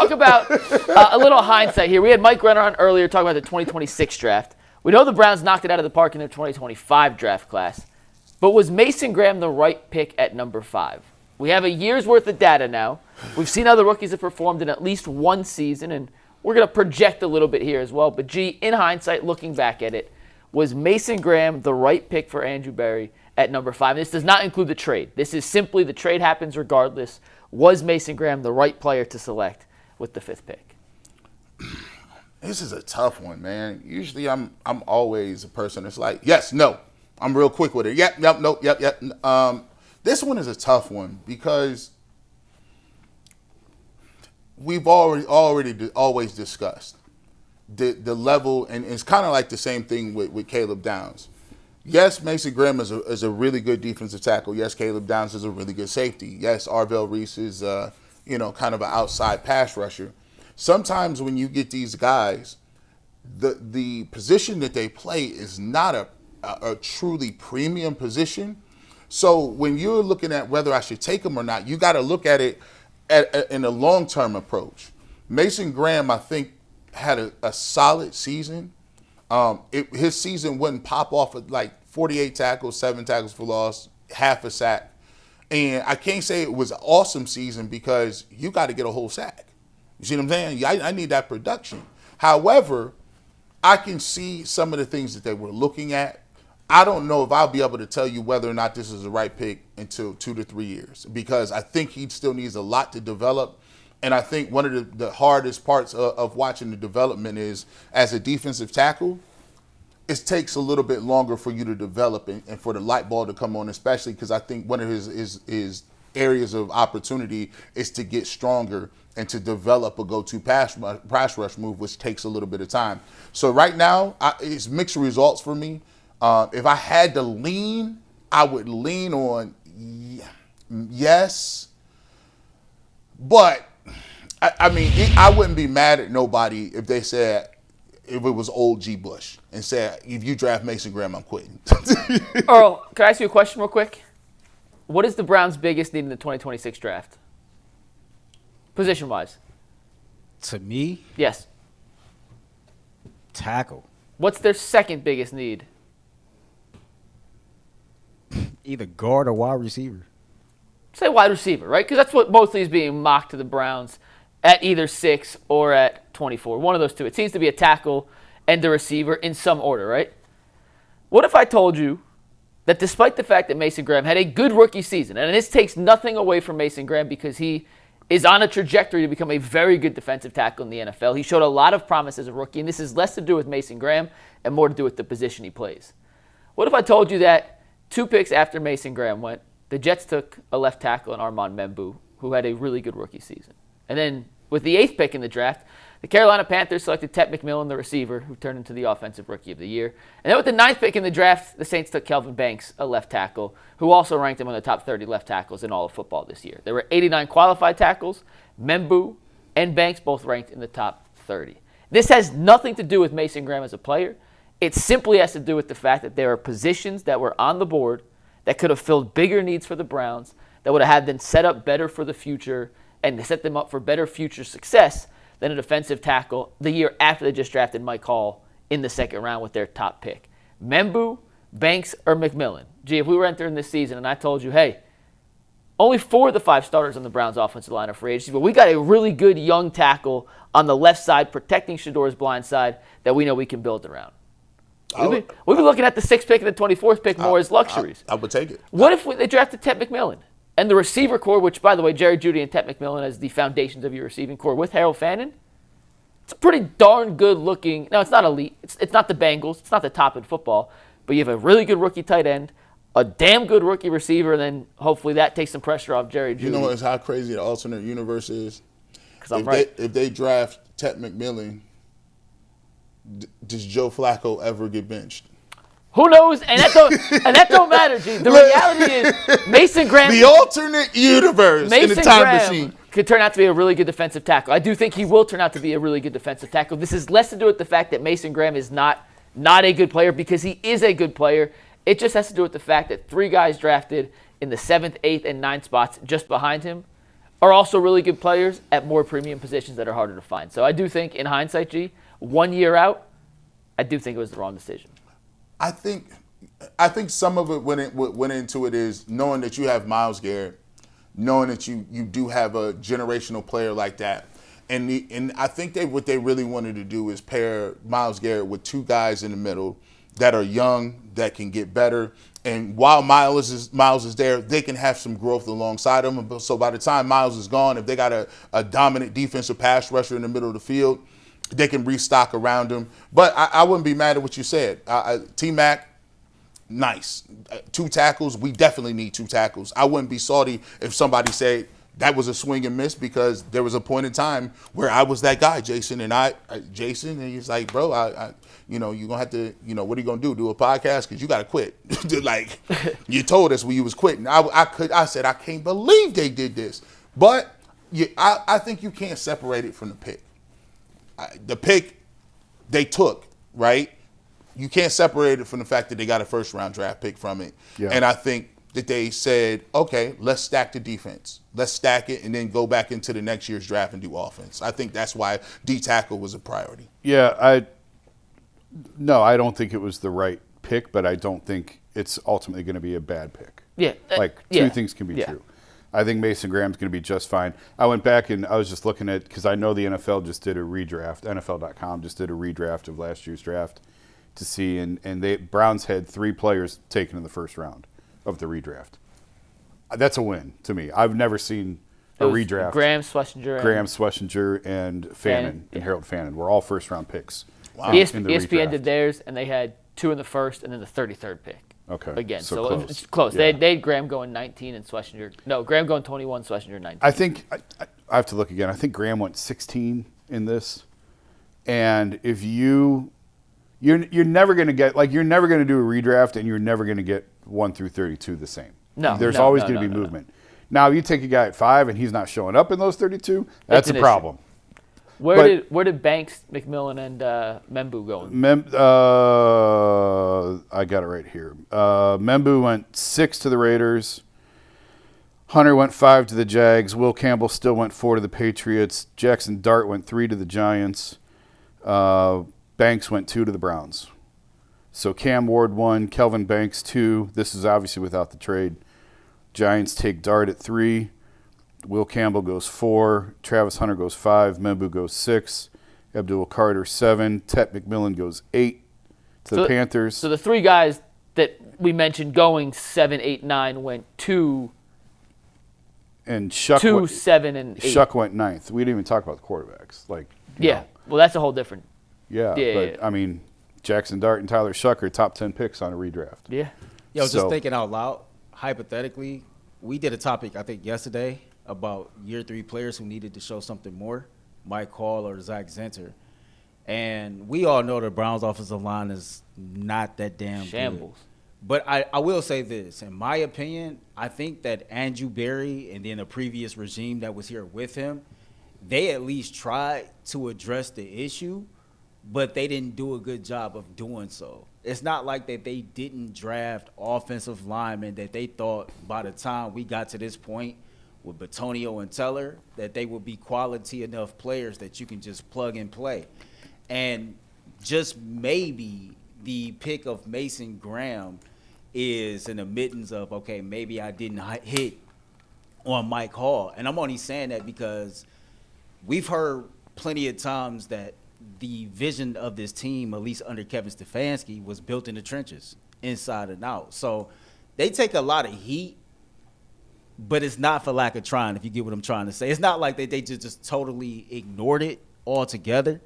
talk about a little hindsight here. We had Mike Renner on earlier talking about the 2026 draft. We know the Browns knocked it out of the park in their 2025 draft class. But was Mason Graham the right pick at number 5? We have a year's worth of data now. We've seen how the rookies have performed in at least one season, and we're going to project a little bit here as well. But, G, in hindsight, looking back at it, was Mason Graham the right pick for Andrew Berry at number 5? This does not include the trade. This is simply the trade happens regardless. Was Mason Graham the right player to select with the 5th pick? This is a tough one, man. Usually I'm always a person that's like, yes, no. I'm real quick with it. Yep, nope, yep. This one is a tough one because we've always discussed the level, and it's kind of like the same thing with Caleb Downs. Yes, Mason Graham is a really good defensive tackle. Yes, Caleb Downs is a really good safety. Yes, Arvell Reese is kind of an outside pass rusher. Sometimes when you get these guys, the position that they play is not a truly premium position. So when you're looking at whether I should take them or not, you got to look at it in a long-term approach. Mason Graham, I think, had a solid season. His season wouldn't pop off at like 48 tackles, 7 tackles for loss, half a sack. And I can't say it was an awesome season because you got to get a whole sack. You see what I'm saying? I need that production. However, I can see some of the things that they were looking at. I don't know if I'll be able to tell you whether or not this is the right pick until 2 to 3 years because I think he still needs a lot to develop. And I think one of the hardest parts of watching the development is as a defensive tackle, it takes a little bit longer for you to develop and for the light bulb to come on, especially because I think one of his areas of opportunity is to get stronger and to develop a go-to pass rush move, which takes a little bit of time. So right now, it's mixed results for me. If I had to lean, I would lean on yes. But, I wouldn't be mad at nobody if they said, if it was old G. Bush, and said, if you draft Mason Graham, I'm quitting. Earl, can I ask you a question real quick? What is the Browns' biggest need in the 2026 draft? Position-wise. To me? Yes. Tackle. What's their second biggest need? Either guard or wide receiver. Say wide receiver, right? Because that's what mostly is being mocked to the Browns at either 6 or at 24. One of those two. It seems to be a tackle and a receiver in some order, right? What if I told you that despite the fact that Mason Graham had a good rookie season, and this takes nothing away from Mason Graham because he is on a trajectory to become a very good defensive tackle in the NFL. He showed a lot of promise as a rookie, and this is less to do with Mason Graham and more to do with the position he plays. What if I told you that 2 picks after Mason Graham went, the Jets took a left tackle in Armand Membu, who had a really good rookie season. And then with the 8th pick in the draft, the Carolina Panthers selected Tet McMillan, the receiver, who turned into the Offensive Rookie of the Year. And then with the 9th pick in the draft, the Saints took Kelvin Banks, a left tackle, who also ranked among the top 30 left tackles in all of football this year. There were 89 qualified tackles. Membu and Banks both ranked in the top 30. This has nothing to do with Mason Graham as a player. It simply has to do with the fact that there are positions that were on the board that could have filled bigger needs for the Browns, that would have had them set up better for the future and set them up for better future success than a defensive tackle the year after they just drafted Mike Hall in the 2nd round with their top pick. Membu, Banks, or McMillan. Gee, if we were entering this season and I told you, hey, only 4 of the 5 starters on the Browns offensive line are free agency, but we got a really good young tackle on the left side protecting Shador's blind side that we know we can build around. We've been looking at the 6th pick and the 24th pick more as luxuries. I would take it. What if they drafted Tet McMillan? And the receiver core, which, by the way, Jerry Jeudy and Tet McMillan as the foundations of your receiving core with Harold Fannin, it's a pretty darn good-looking – no, it's not elite. It's not the Bengals. It's not the top in football. But you have a really good rookie tight end, a damn good rookie receiver, and then hopefully that takes some pressure off Jerry Jeudy. You know how crazy the alternate universe is? Because I'm right. If they draft Tet McMillan, does Joe Flacco ever get benched? Who knows? And that don't matter, G. The reality is Mason Graham. The alternate universe in the time machine could turn out to be a really good defensive tackle. I do think he will turn out to be a really good defensive tackle. This is less to do with the fact that Mason Graham is not a good player because he is a good player. It just has to do with the fact that 3 guys drafted in the 7th, 8th, and 9th spots just behind him are also really good players at more premium positions that are harder to find. So I do think, in hindsight, 1 year out, I do think it was the wrong decision. I think some of it went into it is knowing that you have Myles Garrett, knowing that you do have a generational player like that. And I think what they really wanted to do is pair Myles Garrett with two guys in the middle that are young, that can get better. And while Myles is there, they can have some growth alongside him. So by the time Myles is gone, if they got a dominant defensive pass rusher in the middle of the field, they can restock around him. But I wouldn't be mad at what you said. T-Mac, nice. 2 tackles, we definitely need 2 tackles. I wouldn't be salty if somebody said that was a swing and miss, because there was a point in time where I was that guy, Jason, and he's like, bro, you're going to have to, what are you going to do a podcast? Because you got to quit. Like, you told us when you was quitting. I said, I can't believe they did this. But I think you can't separate it from the pick. The pick they took, right? You can't separate it from the fact that they got a first-round draft pick from it. Yeah. And I think that they said, okay, let's stack the defense. Let's stack it and then go back into the next year's draft and do offense. I think that's why D-tackle was a priority. Yeah, I don't think it was the right pick, but I don't think it's ultimately going to be a bad pick. Yeah. Two things can be true. I think Mason Graham's going to be just fine. I went back and I was just looking at, because I know the NFL just did a redraft. NFL.com just did a redraft of last year's draft to see, and Browns had 3 players taken in the first round of the redraft. That's a win to me. I've never seen a redraft. Graham, Schlesinger, and Fannin, and Harold Fannin were all first-round picks. Wow. ESPN did theirs, and they had 2 in the first and then the 33rd pick. Okay. Again, so close. It's close. Yeah. They had Graham going 19 and Schlesinger. No, Graham going 21, Schlesinger 19. I think I have to look again. I think Graham went 16 in this, and if you're never going to get, you're never going to do a redraft, and you're never going to get 1 through 32 the same. No, there's always going to be movement. Now, if you take a guy at 5 and he's not showing up in those 32, that's a problem. Where did Banks, McMillan, and Membu go? I got it right here. Membu went 6 to the Raiders. Hunter went 5 to the Jags. Will Campbell still went 4 to the Patriots. Jackson Dart went 3 to the Giants. Banks went 2 to the Browns. So Cam Ward 1, Kelvin Banks 2. This is obviously without the trade. Giants take Dart at 3. Will Campbell goes 4. Travis Hunter goes 5. Membu goes 6. Abdul Carter 7. Tet McMillan goes 8 to the Panthers. So the 3 guys that we mentioned going 7, 8, 9 went 2. And Shough 2, 7, and 8. Shough went 9th. We didn't even talk about the quarterbacks. Well, that's a whole different. Yeah. I mean, Jackson Dart and Tyler Shough are top 10 picks on a redraft. Yeah. Yo, just thinking out loud, hypothetically, we did a topic, I think, yesterday about year 3 players who needed to show something more, Mike Hall or Zach Zinter. And we all know the Browns' offensive line is not that damn shambles. Good. But I will say this. In my opinion, I think that Andrew Berry and then the previous regime that was here with him, they at least tried to address the issue, but they didn't do a good job of doing so. It's not like that they didn't draft offensive linemen that they thought by the time we got to this point with Batonio and Teller that they would be quality enough players that you can just plug and play. And just maybe the pick of Mason Graham is an admittance of, okay, maybe I didn't hit on Mike Hall. And I'm only saying that because we've heard plenty of times that the vision of this team, at least under Kevin Stefanski, was built in the trenches, inside and out. So they take a lot of heat, but it's not for lack of trying, if you get what I'm trying to say. It's not like they just totally ignored it altogether.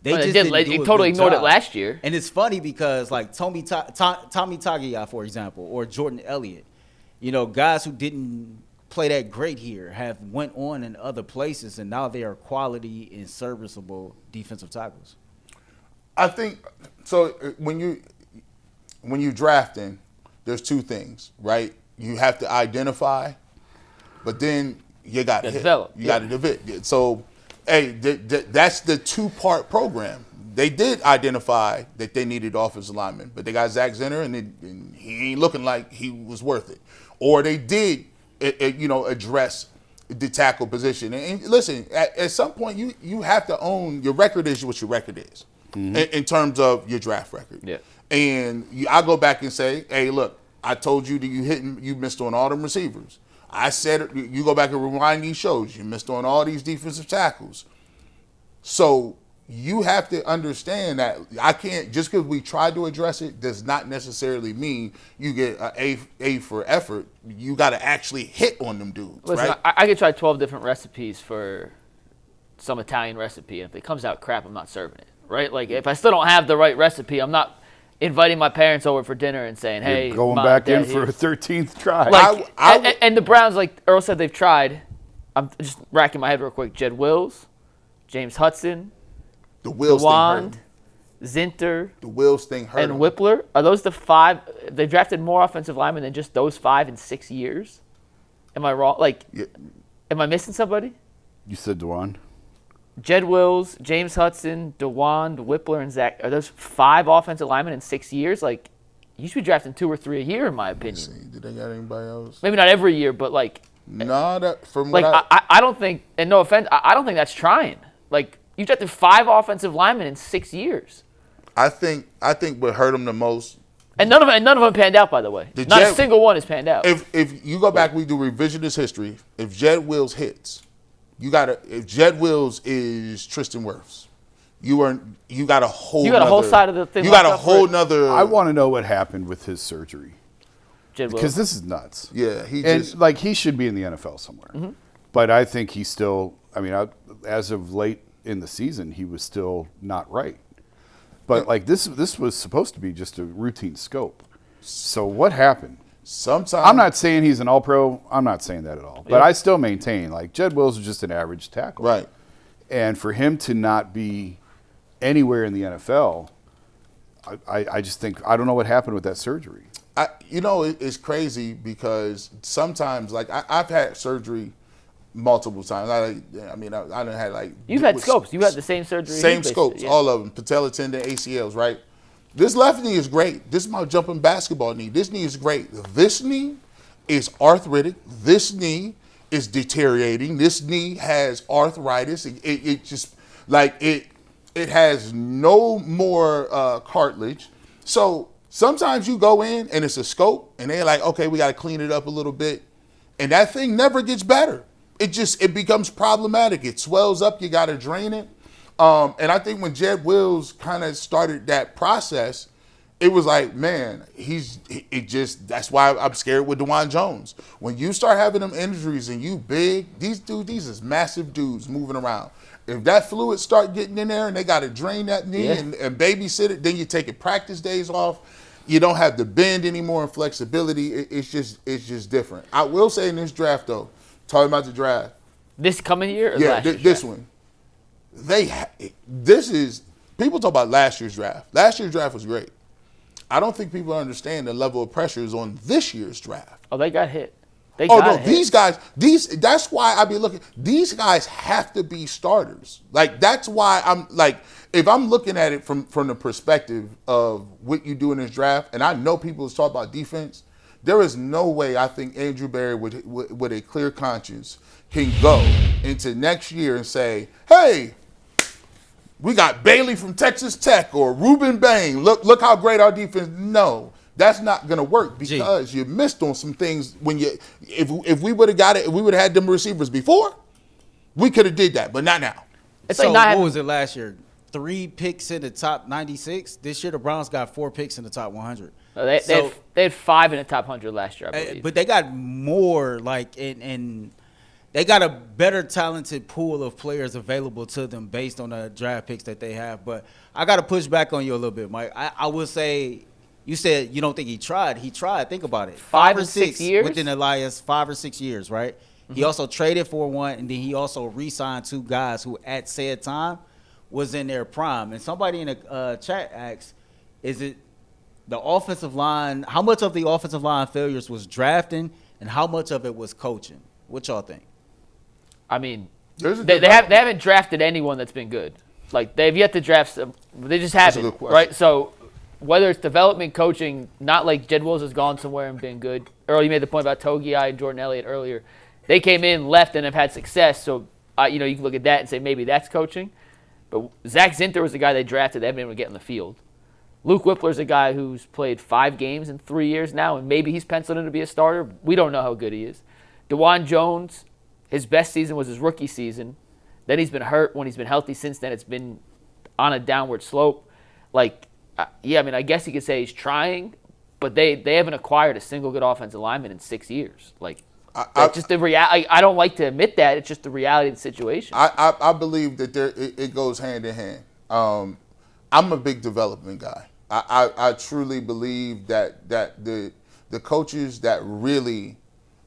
They totally ignored it last year. And it's funny because, like, Tommy Tagia, for example, or Jordan Elliott, guys who didn't play that great here have went on in other places, and now they are quality and serviceable defensive tackles. I think so. When you drafting, there's 2 things, right? You have to identify, but then you got to develop. You got to develop. So, hey, that's the 2-part program. They did identify that they needed offensive linemen, but they got Zach Zinter, and he ain't looking like he was worth it. Or they did, address the tackle position. And listen, at some point, you have to own your record is what your record is in terms of your draft record. Yeah. And I go back and say, hey, look, I told you that you missed on all them receivers. I said, you go back and rewind these shows, you missed on all these defensive tackles. So you have to understand that I can't, just because we tried to address it does not necessarily mean you get an A for effort. You got to actually hit on them dudes, Listen, right? I could try 12 different recipes for some Italian recipe. And if it comes out crap, I'm not serving it, right? Like, if I still don't have the right recipe, I'm not inviting my parents over for dinner and saying, hey, You're going Mom, back Dad, in for a 13th try. Like, and the Browns, like Earl said, they've tried. I'm just racking my head real quick. Jed Wills, James Hudson, The Wills thing hurt DeWand, him. Zinter, The Wills thing hurt and him. Whippler. Are those the 5? They drafted more offensive linemen than just those 5 in 6 years? Am I wrong? Like, Yeah. am I missing somebody? You said Dwan. Jed Wills, James Hudson, DeWand, Whippler, and Zach. Are those 5 offensive linemen in 6 years? Like, you should be drafting 2 or 3 a year, in my opinion. See, did they got anybody else? Maybe not every year, but like, No, that from like what I don't think, and no offense, I don't think that's trying. Like, you drafted 5 offensive linemen in 6 years, I think what hurt them the most. and none of them panned out. By the way, The not a Jed- single one has panned out. If you go back, we do revisionist history. If Jed Wills hits, if Jed Wills is Tristan Wirfs, you got a whole side of the thing You got locked a up for whole it. nother. I want to know what happened with his surgery Jed because Wills. this is nuts. Yeah, he And just like he should be in the NFL somewhere, but I think he's still. I mean, as of late in the season, he was still not right. But like this was supposed to be just a routine scope. So what happened? sometimes I'm not saying he's an all-pro. I'm not saying that at all. But I still maintain like Jed Wills is just an average tackle. right. And for him to not be anywhere in the NFL, I just think I don't know what happened with that surgery. It's crazy because sometimes like I've had surgery multiple times. I done had like You've had scopes. You had the same surgery. Same he faced, scopes, yeah. all of them, patella tendon, ACLs, right? This left knee is great. This is my jumping basketball knee. This knee is great. This knee is arthritic. This knee is deteriorating. This knee has arthritis. It just like it has no more cartilage. So sometimes you go in and it's a scope and they're like, okay, we got to clean it up a little bit. And that thing never gets better. It becomes problematic. It swells up. You got to drain it. And I think when Jed Wills kind of started that process, it was like, man, that's why I'm scared with DeWan Jones. When you start having them injuries and you big, these is massive dudes moving around. If that fluid start getting in there and they got to drain that knee and babysit it, then you take it practice days off. You don't have the bend anymore and flexibility. It's just different. I will say in this draft though, talking about the draft. This coming year? Or Yeah, last year's this draft? one. People talk about last year's draft. Last year's draft was great. I don't think people understand the level of pressure is on this year's draft. Oh, they got hit. These guys, that's why I be looking, these guys have to be starters. Like, that's why I'm like, if I'm looking at it from the perspective of what you do in this draft, and I know people talk about defense, there is no way I think Andrew Berry with a clear conscience can go into next year and say, hey, we got Bailey from Texas Tech or Ruben Bain. Look how great our defense. No, that's not gonna work because you missed on some things when if we would have got it, if we would have had them receivers before, we could have did that, but not now. It's So like not what was it last year? 3 picks in the top 96. This year the Browns got 4 picks in the top 100. They had 5 in the top 100 last year, I believe. But they got more like and they got a better talented pool of players available to them based on the draft picks that they have. But I got to push back on you a little bit, Mike. I will say, you said you don't think he tried. He tried. Think about it. 5 or and 6 years? within Elias, 5 or 6 years, right? Mm-hmm. He also traded for one, and then he also re-signed 2 guys who at said time was in their prime. And somebody in the chat asked, is it the offensive line, how much of the offensive line failures was drafting and how much of it was coaching? What y'all think? I mean, There's a they good- haven't drafted anyone that's been good. Like, they've yet to draft some. They just haven't, good question. right? So whether it's development, coaching, not like Jed Wills has gone somewhere and been good. Earl, you made the point about Togiai and Jordan Elliott earlier. They came in, left, and have had success. So, you can look at that and say maybe that's coaching. But Zach Zinter was the guy they drafted. They haven't been able to get in the field. Luke Whippler's a guy who's played 5 games in 3 years now, and maybe he's penciled in to be a starter. We don't know how good he is. DeJuan Jones, his best season was his rookie season. Then he's been hurt. When he's been healthy since then, it's been on a downward slope. I guess you could say he's trying, but they haven't acquired a single good offensive lineman in 6 years. Just the reality. I don't like to admit that. It's just the reality of the situation. I believe that it goes hand in hand. I'm a big development guy. I truly believe that the coaches that really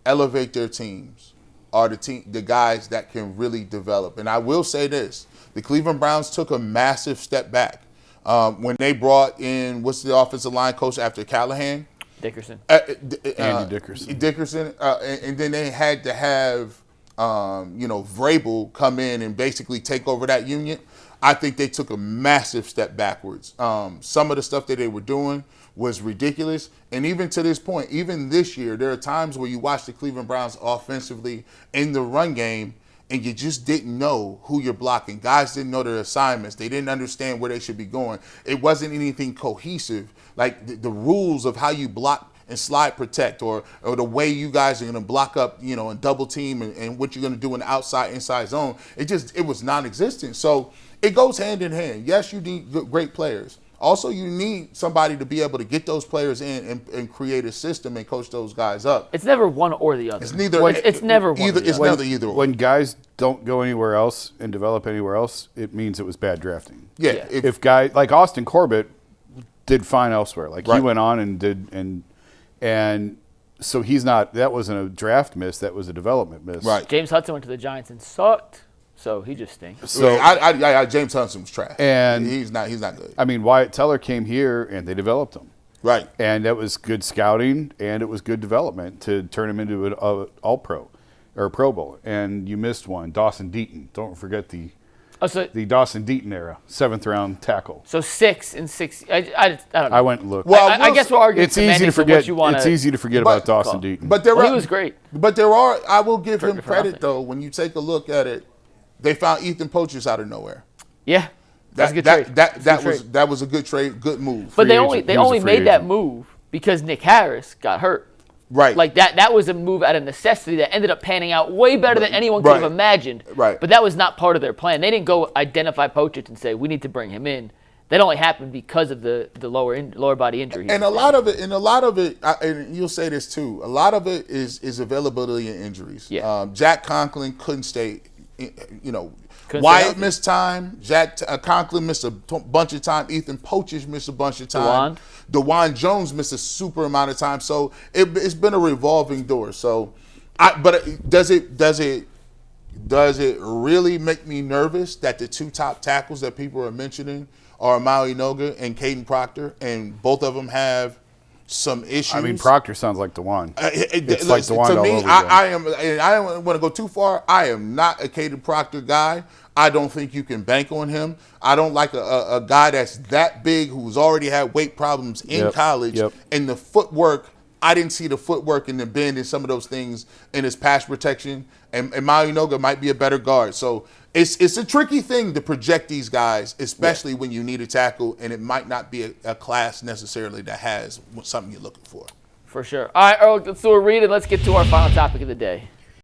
elevate their teams are the guys that can really develop. And I will say this: the Cleveland Browns took a massive step back when they brought in what's the offensive line coach after Callahan? Dickerson. Andy Dickerson. And then they had to have Vrabel come in and basically take over that unit. I think they took a massive step backwards. Some of the stuff that they were doing was ridiculous. And even to this point, even this year, there are times where you watch the Cleveland Browns offensively in the run game and you just didn't know who you're blocking. Guys didn't know their assignments. They didn't understand where they should be going. It wasn't anything cohesive. Like the rules of how you block and slide protect or the way you guys are going to block up, and double team and what you're going to do in the outside, inside zone. It was non-existent. So it goes hand in hand. Yes, you need great players. Also, you need somebody to be able to get those players in and create a system and coach those guys up. It's never one or the other. It's neither. It's never one. Either. It's neither either. When guys don't go anywhere else and develop anywhere else, it means it was bad drafting. Yeah. If guys like Austin Corbett did fine elsewhere, he Right. went on and did and so he's not. That wasn't a draft miss. That was a development miss. Right. James Hudson went to the Giants and sucked. So he just stinks. So James Hudson was trash, and he's not good. I mean, Wyatt Teller came here and they developed him. Right. And that was good scouting and it was good development to turn him into an All-Pro or a Pro Bowl. And you missed one, Dawson Deaton. Don't forget the Dawson Deaton era, 7th round tackle. So 6 and 6. I don't know. I went and looked. Well, I guess we're arguing. It's easy to forget. It's easy to forget about Dawson call. Deaton. But He was great. But there are. I will give him credit nothing. though. When you take a look at it, they found Ethan Poaches out of nowhere. Yeah, that's a good trade. That was a good trade, good move. But Free they agent. He was only a free made that agent. move because Nick Harris got hurt. Right. That was a move out of necessity that ended up panning out way better than anyone could have imagined. Right. But that was not part of their plan. They didn't go identify Poaches and say we need to bring him in. That only happened because of the lower body injury. And a lot of it, and you'll say this too. A lot of it is availability and injuries. Yeah. Jack Conklin couldn't stay. Wyatt missed time. Jack Conklin missed a bunch of time. Ethan Poaches missed a bunch of time. DeJuan Jones missed a super amount of time. So it's been a revolving door. So, does it really make me nervous that the 2 top tackles that people are mentioning are Amali Noga and Caden Proctor, and both of them have some issues? I mean, Proctor sounds like DeJuan. It's like DeJuan to all me, over again. I don't want to go too far. I am not a Caden Proctor guy. I don't think you can bank on him. I don't like a guy that's that big who's already had weight problems in college. Yep. And the footwork, I didn't see the footwork and the bend and some of those things in his pass protection. And Maui Noga might be a better guard. So it's a tricky thing to project these guys, especially when you need a tackle, and it might not be a class necessarily that has something you're looking for. For sure. All right, Earl, let's do a read and let's get to our final topic of the day.